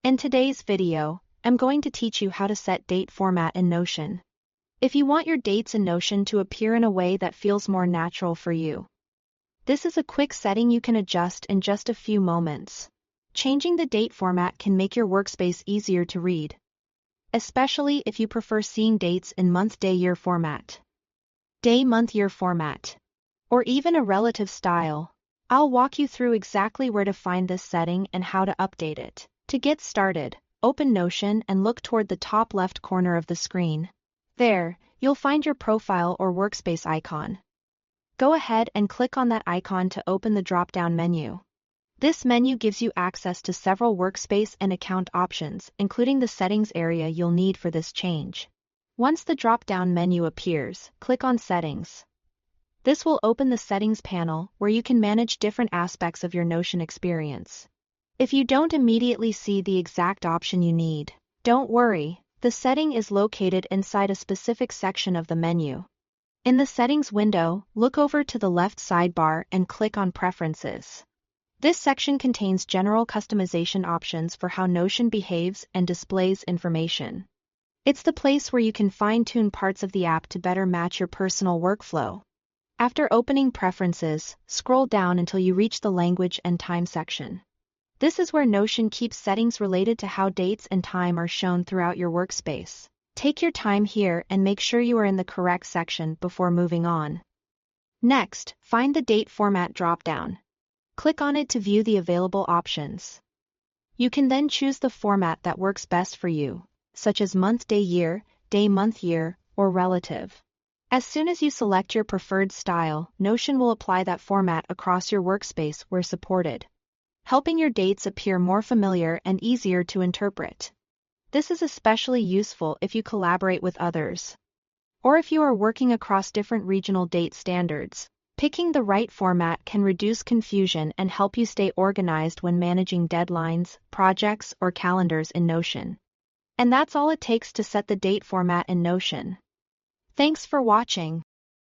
In today's video, I'm going to teach you how to set date format in Notion. If you want your dates in Notion to appear in a way that feels more natural for you, this is a quick setting you can adjust in just a few moments. Changing the date format can make your workspace easier to read, especially if you prefer seeing dates in month-day-year format, day-month-year format, or even a relative style. I'll walk you through exactly where to find this setting and how to update it. To get started, open Notion and look toward the top left corner of the screen. There, you'll find your profile or workspace icon. Go ahead and click on that icon to open the drop-down menu. This menu gives you access to several workspace and account options, including the settings area you'll need for this change. Once the drop-down menu appears, click on Settings. This will open the Settings panel where you can manage different aspects of your Notion experience. If you don't immediately see the exact option you need, don't worry, the setting is located inside a specific section of the menu. In the Settings window, look over to the left sidebar and click on Preferences. This section contains general customization options for how Notion behaves and displays information. It's the place where you can fine-tune parts of the app to better match your personal workflow. After opening Preferences, scroll down until you reach the Language and Time section. This is where Notion keeps settings related to how dates and time are shown throughout your workspace. Take your time here and make sure you are in the correct section before moving on. Next, find the Date Format drop-down. Click on it to view the available options. You can then choose the format that works best for you, such as month-day-year, day-month-year, or relative. As soon as you select your preferred style, Notion will apply that format across your workspace where supported, helping your dates appear more familiar and easier to interpret. This is especially useful if you collaborate with others, or if you are working across different regional date standards. Picking the right format can reduce confusion and help you stay organized when managing deadlines, projects, or calendars in Notion. And that's all it takes to set the date format in Notion. Thanks for watching.